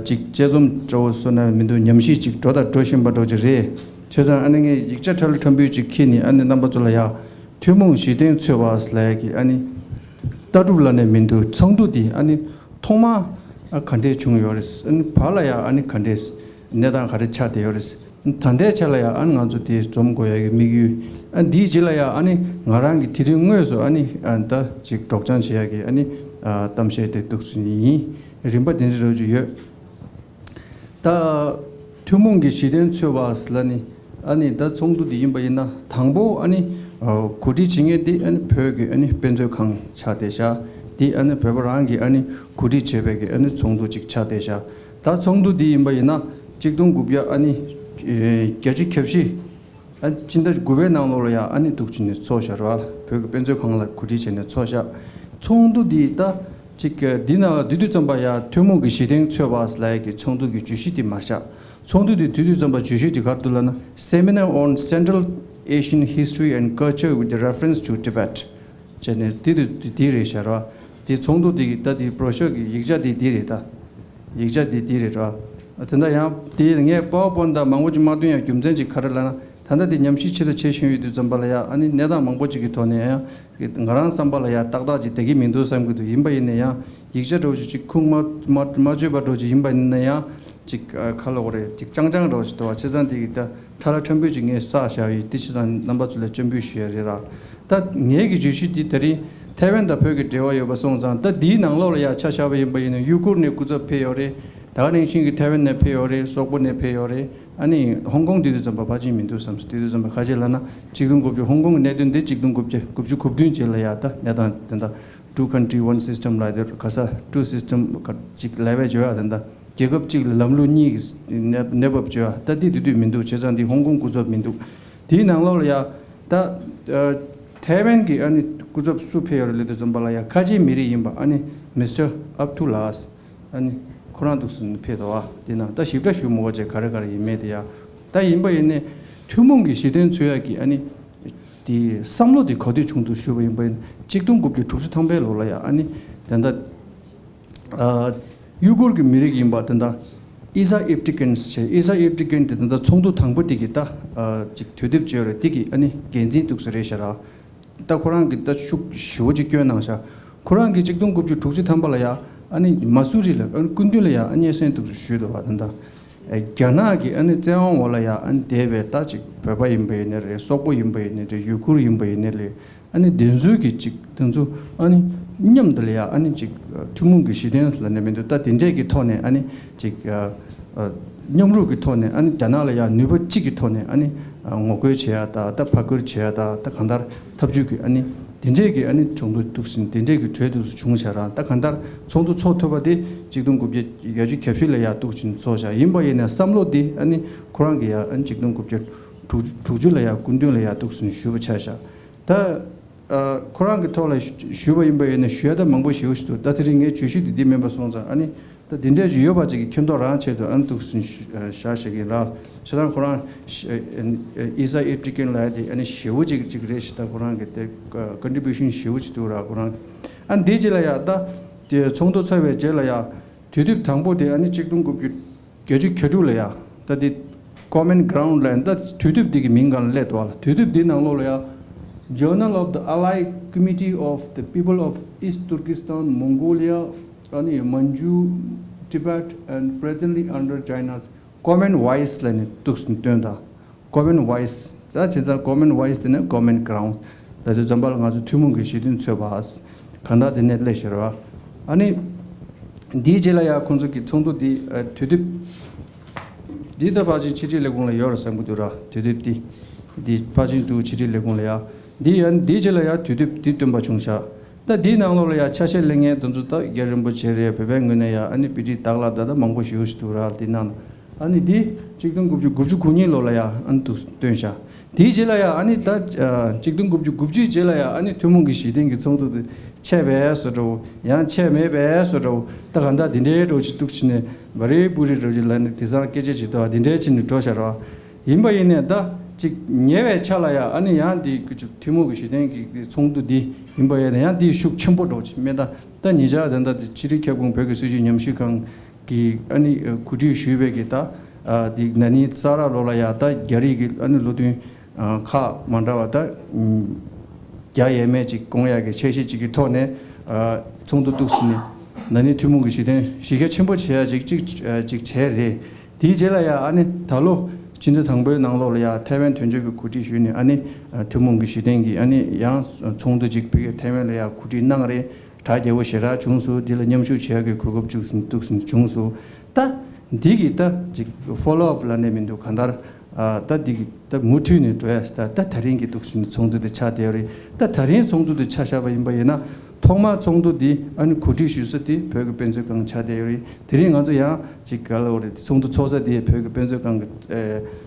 Chik Chezum Trosona Mindu Nyamshi Chik Toda Toshin Badojere Chezang Ani Yikchatal Tumbu Chikini and the number to Laya Tumung Shiden Tsewang Lai Ani Tadulane Mindu Tsongdu Di Ani Toma Kande Chung Yoris and Palaya Ani Kandes Nedan Haricha Yoris Tande Chalaya Anganzu Di Somgoya Migu and di jilaya ani ngarangi tiringweso ani anta chik tokchan chiyagi ani tamshe te tuksuni rimba denjiroju yo ta tumungi shiden chobas lani ani da chongdu di yimba ina thangbo ani kudi chinge di ani pyoge ani benjo khang chadesha di ani pyobarangi ani kudi chebege ani chongdu chik chadesha ta chongdu di yimba ina chikdung gubya ani gyaji khepshi 진짜 구베 나오로야 아니 독진이 소샤라 벽 변조 강라 구리전에 소샤 총도디다 즉 디나 디디 좀 봐야 투목이 시행 쳐봤을라기 총도기 주시디 마샤 총도디 디디 좀 봐 주시디 가둘라나 Seminar on Central Asian History and Culture with the reference to Tibet 제네 디디 디레샤라 디 총도디 다디 브로셔기 익자디 디레다 익자디 디레라 어떤다 야 디능에 법본다 망고지 마도야 김전지 카르라나 단다디 냠시치의 제신위도 점발야 아니 내다 망보지기 돈에야 ngaran sambalaya takdaji tegi mindu samgudu imba ineya yigja roji chik khungma maje ba roji imba ineya chik khalore chik changjang roji to chezan digita thara thambyu jinge sa shawi tichisan number chule chambyu shierera ta ngegi jushi di tari Taiwan da pyoge dewa yoba songzang ta di nanglo ya cha shawa imba ine yukur ne kuzo peyore 다른 신기 Taiwan ne peyore sokbo ne peyore 아니 홍콩 디도 좀 봐지 민도 삼스 디도 좀 가질라나 지금 그 홍콩 내든데 지금 급제 급주 급든 jel라야다 내다 된다 two country one system 라이더 가사 two system 직 레벨 줘야 된다 제급직 람루니 네법 줘야 다디디도 민도 제잔디 홍콩 구조 민도 디낭로야 다 태벤기 아니 구조 수페어를 좀 발라야 가지 미리 임바 아니 미스터 up to last 아니 코란독스는 페도와 디나 다 쉽다 쉬모제 가르가르 이메디아 다 임바이네 투몽기 시된 조약이 아니 디 삼로디 거디 중도 쉬고 임바인 직동급기 조수 탕배를 올라야 아니 된다 유골기 미리기 임바 된다 이사 입티켄스 제 이사 입티켄 된다 총도 탕버디기다 직 되듭지어를 디기 아니 겐진 독스레샤라 다 코란기 다 쉬워지 교나샤 코란기 직동급기 조수 탕발라야 아니 마수리라 군들이야 아니 센터 주시도 받는다 겨나기 아니 제왕 올라야 안 대베 따지 배바 임베네레 소고 임베네레 유쿠르 임베네레 아니 덴주기 직 덴주 아니 냠들이야 아니 직 투문기 시den스라네면도 따 덴제기 토네 아니 직 냠루기 토네 아니 자나라야 누버치기 토네 아니 ngogoy cheyada ta pakur cheyada ta khandar tabjugi ani 딘제기 아니 정도 뚝신 딘제기 죄도수 중샤라 딱 한달 정도 초토바디 지금 급제 여지 캡슐이야 뚝신 소샤 임바이나 삼로디 아니 코랑게야 안 지금 급제 두줄이야 군둥이야 뚝신 슈브차샤 다 코랑게 토라 슈브 임바이나 슈야다 망보 시우스도 다트링에 주시디 멤버 손자 아니 다 딘데지 여바지기 켄도라 체도 안 뚝신 샤샤기라 저랑 코랑 이사 입티켄 라디 아니 시우지 지그레시다 코랑 그때 컨트리뷰션 시우지도라 코랑 안 디질라야다 정도 차베 제라야 뒤뒤 당보데 아니 직동급 교직 겨둘래야 다디 common ground land 다 뒤뒤 디기 민간 레도알 뒤뒤 디나로야 Journal of the Allied Committee of the People of East Turkestan, Mongolia, 아니 Manchu, Tibet and presently under China's common voice line 뚝슨 된다. common voice. 자 진짜 common voice 되는 common ground. 나도 잠발 가서 투문기 시든 쳐봐스. 간다 되네 레셔와. 아니 디젤라야 콘서기 총도디 되듯 디다 바지 치질레공을 여러 상부들아 되듯디 디 바진도 치질레공이야. 디안 디젤라야 되듯 디좀바 중샤. 다 디나로야 차실랭에 돈주다 게름부 제레 베뱅근에야 아니 비디 달라다다 망고 시우스투라 디난 아니 디 지금 굽주 군이로라야 안투 된샤 디젤라야 아니 다 지금 굽주 젤라야 아니 투문기 시딩기 정도도 체베스로 양 체메베스로 다간다 딘데로 지뚝시네 바리 부리로 질라네 디자 깨제지도 딘데진 도샤라 임바이네다 직 녀외 차라야 아니 양디 그 투문기 시딩기 정도디 임바이네 양디 슉 첨보도 메다 다 니자 된다 지리켜공 벽의 수지 냠시강 기 아니 구디 슈베기다 디 나니 사라로라야다 게리기 아니 로디 카 만다와다 야예메지 공약의 제시지기 토네 정도 뚝스니 나니 투문기 시대 시계 첨보치야 직 제리 디젤라야 아니 달로 진짜 당보에 나로야 태면 된적 구디 슈니 아니 투문기 시대기 아니 양 정도 직비게 태면이야 구디 나가리 다제오시라 중수 딜냠슈 지역의 고급 중순 뚝순 중수 다 디기다 직 follow up 라네민도 간다 다 디기 다 무튜니 도야스다 다 다른게 뚝순 정도의 차대열이 다 다른 정도의 차샤바 임바이나 통마 정도디 아니 고디슈스디 벽 변조강 차대열이 드린 가져야 직갈로리 정도 조사디에 벽 변조강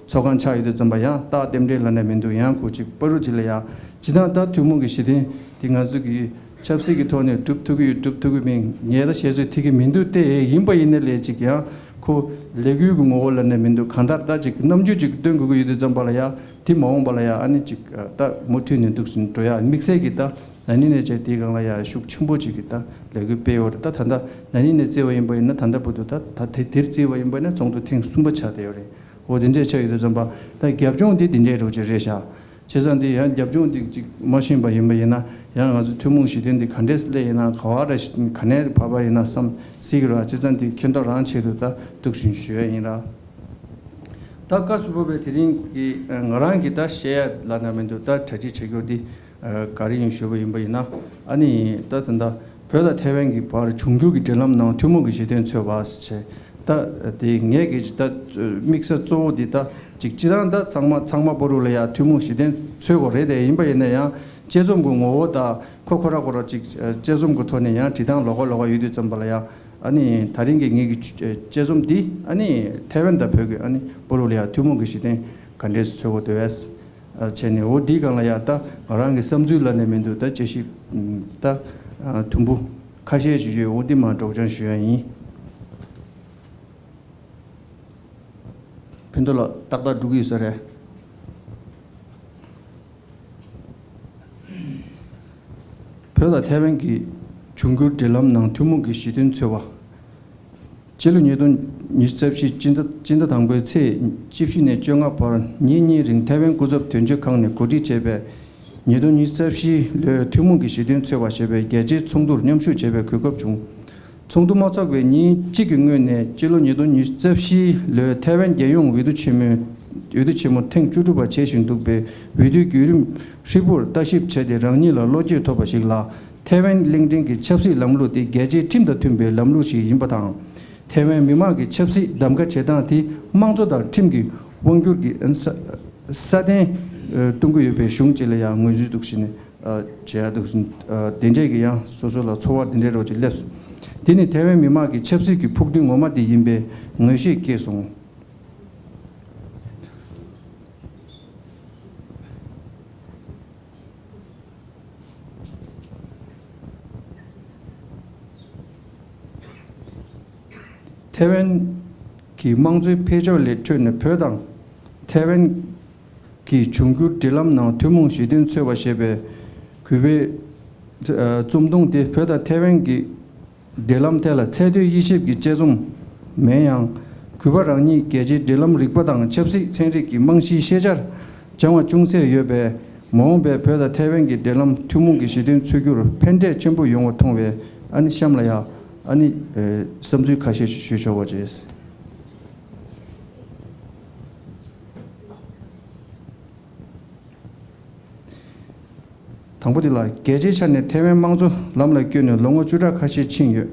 초간 차이도 좀 봐야 다 댐데 라네민도 양 고직 버르질래야 지나다 두문기 시대 딩가즈기 잡식이 돈에 뚝뚝이 민 얘다 시에서 되게 민두 때 임바 있는 레지기야 그 레규고 몰라네 민두 간다다지 남주직 된 그거 이들 좀 발아야 디모온 발아야 아니 직다 못튀는 뚝순 도야 믹세기다 나니네 제 디강라야 슉 첨보지기다 레규 배워다 단다 나니네 제와 임바 있는 단다보다 다 대들제와 임바는 정도 탱 숨버차대요래 어딘제 저희들 좀봐다 갭종디 딘제로 저래샤 제산디 한 겹종디 머신 바 임바이나 양 아주 투뭉시된디 칸데스레이나 가와라 칸에 바바이나 섬 시그라 제산디 켄도란 체도다 뚝신슈에이나 다카스보베 드링기 ngran기다 셰어 라나멘도다 차지 체고디 가리인 쇼베 임바이나 아니 따든다 별다 태wen기 바로 중국이 될람나 투뭉기 시된 쳐바스체 다 딩에기 다 믹서 쪼디다 직지단다 장마 보루래야 투뭉시된 최고래대 임바이네야 제좀공오다 코코라고라 직 제좀고 토네야 지당 로고로가 유디 좀 발아야 아니 다른 게 얘기 제좀디 아니 태wen다 벽이 아니 보루래야 투뭉시된 간데스 최고도스 제네 오디강라야다 어랑게 섬줄라네면도 다 제시 다 tumbu 카시에 주제 어디만 도전 시연이 펜돌라 딱다 두기 있어래 별다 태변기 중국 딜람낭 투문기 시든 최와 제르니돈 니스텝시 진다 당부의 체 집신의 정합벌 니니링 태변 구접 된적강내 고디 제배 니돈 니스텝시 투문기 시든 최와 제배 개지 총도 냠슈 제배 그급 중 총도 마착왜 니 지경은에 제르니돈 니스텝시 태변 개용 위두치면 탱주르바 제신도배 위두 규림 시불 다십 제대랑니라 로지 토바식라 태변 링딩기 첩시 람루디 개지 팀더 팀베 람루시 임바당 태변 미마기 첩시 담가 제단티 망조다 팀기 원규기 사데 동구유베 슝질이야 응주독신에 제아독신 된제기야 소소라 초와 된제로지 랩스 디니 태변 미마기 첩시기 폭딩 오마디 임베 응시 계속 태변 기망주 폐절레 트는 표당 태변 기 중국 딜람나 투몽시든 최와셰베 그베 좀동대 표다 태변 기 딜람텔라 최대 20기 제종 매양 그바랑이 계지 딜람 리바당 첩시 천리기 망시 시절 정화 중세 여배 모배 표다 태변 기 딜람 투몽기 시든 최규로 펜데 전부 용어 통외 아니 샴라야 아니 섬주 카시 주셔워지스 당부딜라 계제찬의 태면망조 남라 교는 롱어 주라 카시 칭유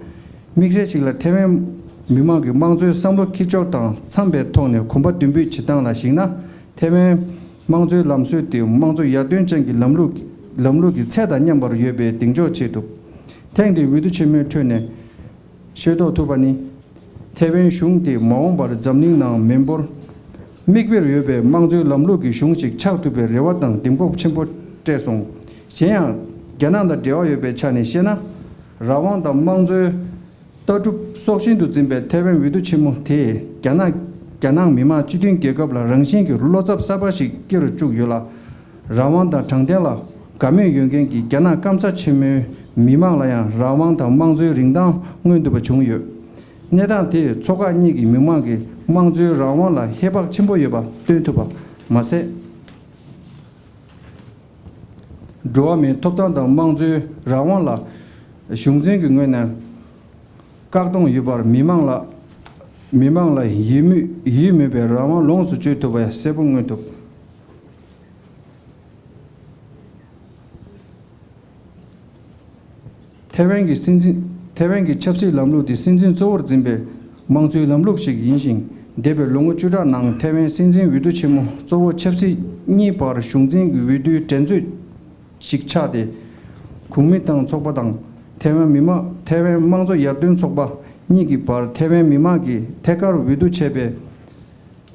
믹세실라 태면 미망의 망조의 상부 기초당 300톤의 콤바 준비 지당나 식나 태면 망조의 남수의 망조 야된정기 남루기 최단 냠바로 예배 등조 제도 탱디 위두 체메 트네 쉐도 투바니 태벤 슝디 마옹바르 잠닝나 멤버 미그베르 요베 망조 람루기 슝식 차우투베 레와당 딤고 쳔보 테송 셴야 게난다 데어 요베 차네 셴나 라완다 망조 떠주 속신도 짐베 태벤 위두 체모 테 게난 미마 찌딩 계급라 랑신기 룰로잡 사바시 끼르 쭉 요라 라완다 장델라 가메 용겐기 게나 깜짝 체메 미망라야 라왕다 망조 링당 응은도바 중요 내단테 초가니기 미망기 망조 라왕라 해박 침보여바 된토바 마세 조아메 톱단다 망조 라왕라 슝쟁기 응외나 각동 유바 미망라 이미베 라왕 롱수 주토바 세봉응도 태wen기 첩시 람루디 신진 조어 짐베 망주이 람룩식 인신 데베 롱우주라 낭 태wen 신진 위두 치모 조어 첩시 니 바르 슝진 위두 전주 식차데 국민당 촉바당 태wen 미마 태wen 망조 야든 촉바 니기 바르 태wen 미마기 태가르 위두 체베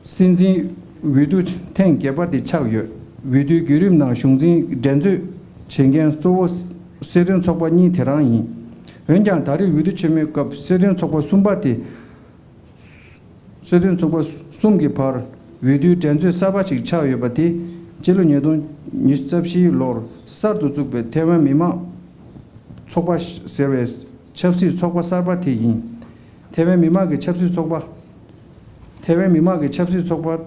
신진 위두 탱 개바디 차요 위두 기름나 슝진 전주 챙겐 조어 세든 속바니 테라니 현장 다리 위드 체메급 세든 속바 숨바티 세든 속바 숨기 파르 위드 전주 사바치 차여바티 제르녀도 니스잡시 로르 사도 죽베 테마 미마 속바 세레스 첩시 속바 사바티 테마 미마게 첩시 속바 테마 미마게 첩시 속바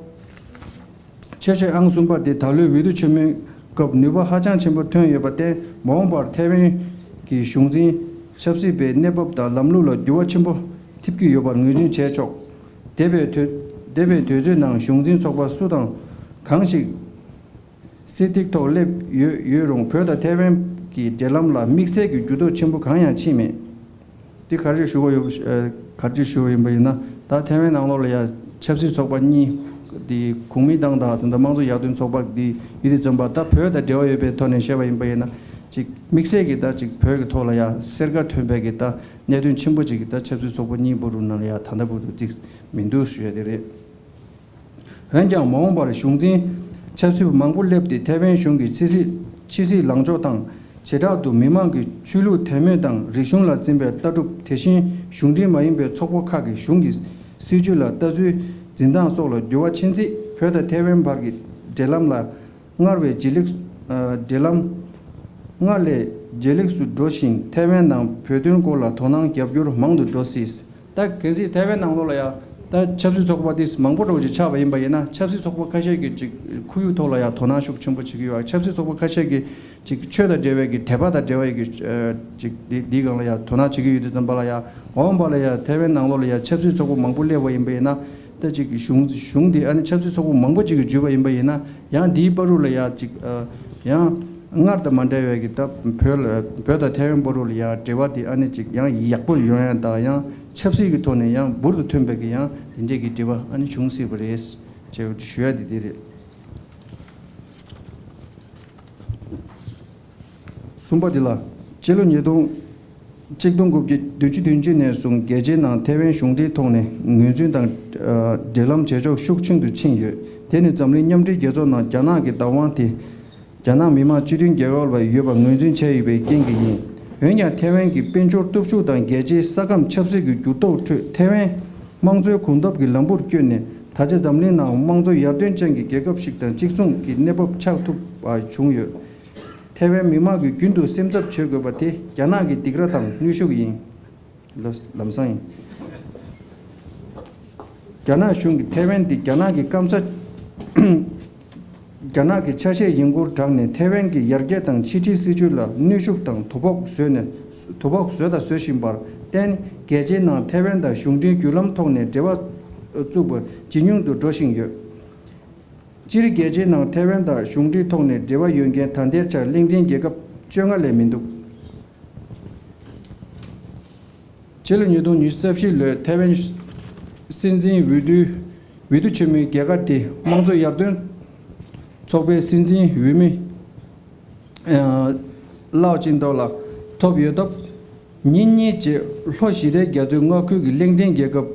체체 앙숨바티 달르 위드 체메 급 누바 하장 첨부 통여바테 모험바 태빈 기 슝진 섭시베 네법다 람루로 요와 첨부 팁기 요바 의진 제적 대베 되제낭 슝진 속바 수당 강식 시틱토 랩 유용 표다 태빈 기 델람라 믹세기 주도 첨부 강양 치메 디 가르 쇼고 가르 쇼이 뭐이나 다 태빈 나올려야 첩시 속바니 디 국민당다 된다 망조 야든 소박디 이리 점바다 표다 되어예베 토네 셰바임바이나 직 믹세기다 직 표가 토라야 세르가 퇴베기다 내든 침부지기다 첩수 소보니 부르나야 탄다부도 직 민두슈에데레 현장 모험바르 슝진 첩수 망불렙디 태변 슝기 치시 랑조당 제다도 미망기 출루 태면당 리숑라 짐베 따둑 대신 슝디 마임베 촉복하기 슝기 시줄라 따주 진당 속로 요와 친지 표다 태변 바기 델람라 응아르베 질릭 델람 응알레 질릭수 도신 태변당 표든 골라 도낭 겹유로 망도 도시스 딱 그지 태변당 놀라야 다 첩수 속바디스 망보로지 차바 임바이나 첩수 속바 카셰기 쿠유 돌라야 도나식 첨부치기와 첩수 속바 카셰기 직 최다 제외기 대바다 제외기 직 디강라야 도나치기 유든 발라야 원발라야 태변당 놀라야 첩수 속바 망불레와 임바이나 즉 슝디 아니 첩수 속바 망보지기 주바 임바이나 야 디바루라야 직야 응아르다 만데외기다 표다 태변보로야 제와디 아니 직야 약불 요한다 야 첩수기 돈에 야 모두 템백이 야 인제기 되와 아니 중시브레스 제 쉬어야디리 숨바딜라 제론 예동 직동급지 düçü 내송 계제나 태변 슝디 통네 뇌준당 델람 제조 숙충도 친유 되는 점리 냠리 계조나 자나게 다wan티 자나 미마 주린 계걸과 유바 뇌준 체입에 깽기 왜냐 태변기 벤조 뚝수당 계제 사감 첩수기 주도 태변 망조 군답기 람부 뀌네 다제 점리나 망조 야된쟁기 계급식당 직송 기내법 차투 중요 태변 미마기 균도 셈잡 쳐거바티 야나기 디그라당 뉴슈기 람사인 야나 슝기 태변디 야나기 깜짝 야나기 차세 연구 당네 태변기 열개당 치치스줄라 뉴슈당 도복 쇠다 쇠신발 땐 계제나 태변다 슝디 귤람 통네 제와 주부 진용도 조신여 지리 계제나 태변다 슝디 통네 제와 연계 단대차 링딩 계급 정할레 민도 제르니도 뉴스앱실레 태변 신진 위두 취미 계가티 망조 야든 초베 신진 위미 라오진도라 토비어도 Nini je Loshide Gazungoku LinkedIn Gagab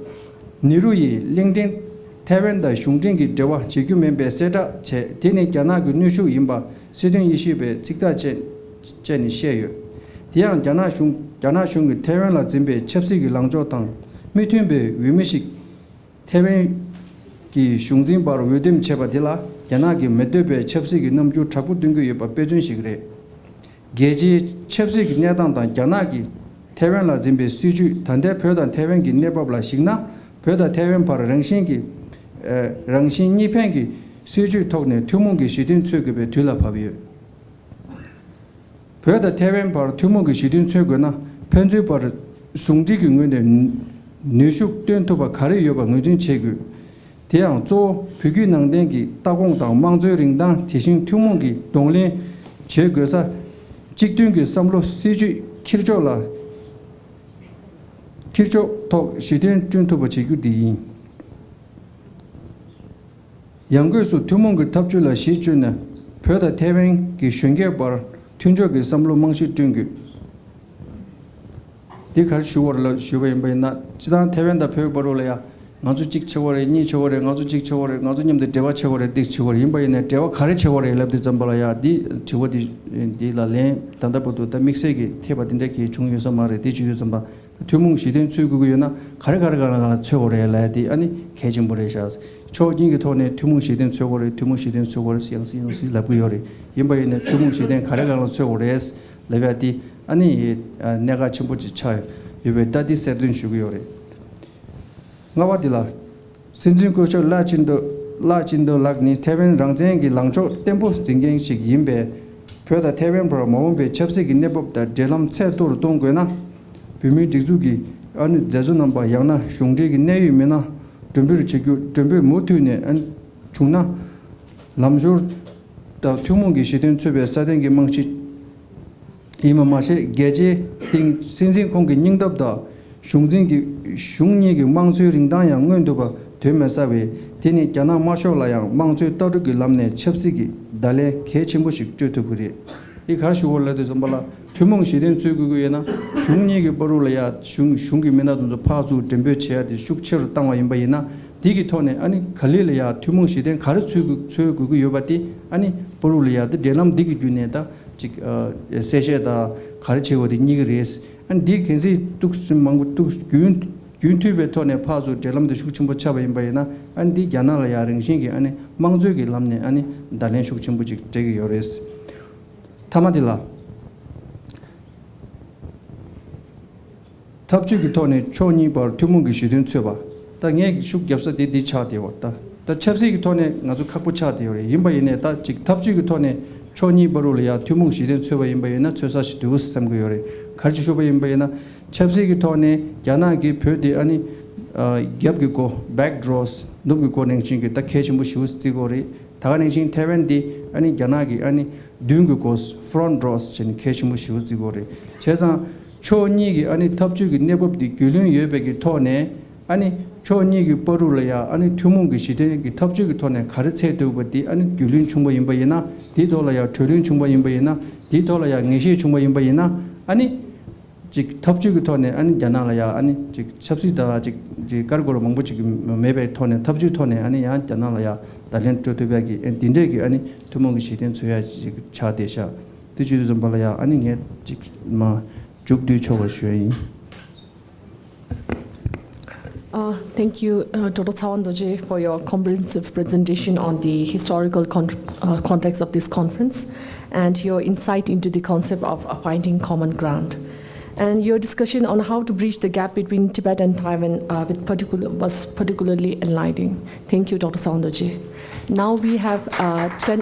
Nirui LinkedIn Taiwan da Shungding gi dewa Chigu member seta che Tini Jana gu Nushu Imba Sidin Yishibe Tikta Chen Sheyu. Tiang Jana Shung Taiwan la Zimbe Chepsi gi Langzhou Tang Mitunbe Wimishik Taiwan ki Shungzin Bar Widim Chebatila Jana gi Medebe Chepsi gi Namju Tapu Dungu Yoba Pejun Shigre. Geji Chepsi gi Nyadang Tang Jana gi Taiwan la Zimbe Suju Tande Pyodan Taiwan gi Nebabla Shigna Pyoda Taiwan Par Rangshin gi Rangshin Nipen gi Suju Tokne Tumung gi Shidin Tsugube Tula Pabiyo. Pyoda Taiwan Par Tumung gi Shidin Tsuguna Penju Par Sungdi gi Ngwende Nushuk Tentoba Kari Yoba Ngujin Chegu. Tiang Zo Pygü Nangden gi Dagong Dang Mangzui Ringdang Tishin Tumung gi Donglin Chegesa Jikdun gi Samlo Suju Kirjo la Kirjo Tok Shidin Tentoba Chegu Diyin. Yangu su Tumung gi Tapju la Shijuna Pyoda Taiwan gi Shunge Bar Tunjo gi Samlo Mangshi Tungu. Di khar shuwar la shuwa yinba yinna Chidang Taiwan da Pyo Baro la ya Ngazu Jik Chaware, Ni Chaware, Ngazu Jik Chaware, Ngazu Nyamde Dewa Chaware, Dik Chaware yinba yinna Dewa Khari Chaware labdi zambala ya Di Chawa di la len Tanda Padu da mikse ki Teba Dinde ki Chung Yusa Mare, Di Chu Yusamba Tumung Shidin Tsui Gugu yinna Khari Chaware la di Ani Kejin Bure Shaz Cho Jingi Tone Tumung Shidin Chaware Siyangsi labgu yore Yinba yinna Tumung Shidin Khari Chaware es labia di Ani 내가 첨부지 차요. 이게 다디 세든 쉬고요래. 나와디라. 신진고저 라진도 락니 태변 랑쟁기 랑조 템포 징갱식 임베 표다 태변 프로 모음베 첩식 인내법다 델람 체도로 동거나 비미 디주기 아니 자주 넘바 양나 슝제기 내유면나 준비를 지고 준비 못하네 안 중나 남조 다 투문기 시든 최베 사den기 망치 이마 마시 게제 띵 신진 공기 닝답다 슝진기 슝니기 망주이 링당양 응은도바 되면서베 티니 자나 마쇼라양 망주이 떠르기 람네 첩시기 달레 개침부식 쭈투부리 이 가시 올라도 좀발라 투몽 시된 쭈구구에나 슝니기 버룰라야 슝기 메나도 파주 덴베체야디 슉체로 땅와 임바이나 디기 토네 아니 칼릴이야 투몽 시된 가르추구 요바티 아니 버룰라야데 데남 디기 주네다 직 세제다 가르치고디 니그레스 안 디겐지 뚝스망고 뚝스 균튜베 토네 파주 델람데 슈침부 차바임바이나 안디 야나라 야릉신기 아니 망조기 람네 아니 달렌 슈침부 직 되게 요레스 타마딜라 탑주기 토네 초니버 투문기 시든 쳬바 땅에 슈 겹서 디디 차디왔다 다 첩시기 토네 나주 카부 차디요레 임바이네 다직 탑주기 토네 초니 버룰이야 투뭉 시대 최바 임바이나 최사시 두스 삼고요레 가르치쇼바 임바이나 첩시기 토네 야나기 표디 아니 갭기고 백드로스 누기고 냉신기 딱 케침부 슈스티고리 다가냉신 태벤디 아니 야나기 아니 둥기고스 프론트로스 진 케침부 슈스티고리 제사 초니기 아니 탑주기 네법디 귤륜 예베기 토네 아니 초니기 버룰이야 아니 투뭉기 시대기 탑주기 토네 가르체도버디 아니 귤륜 충보 임바이나 디돌라야 트륜 충보 임바이나 디돌라야 녜시 충보 임바이나 아니 직 탑주기 토네 아니 자나라야 아니 직 섭시다 직 가르고로 몽부 직 메베 토네 탑주 토네 아니 야 자나라야 달렌 트토베기 딘데기 아니 투뭉기 시대 소야 직 차데샤 디주도 좀 발라야 아니 녜직마 죽뒤 초가 쉬어이 Thank you, Dr. Tsewang Dorji, for your comprehensive presentation on the historical context of this conference and your insight into the concept of finding common ground. And your discussion on how to bridge the gap between Tibet and Taiwan was particularly enlightening. Thank you, Dr. Tsewang Dorji. Now we have 10...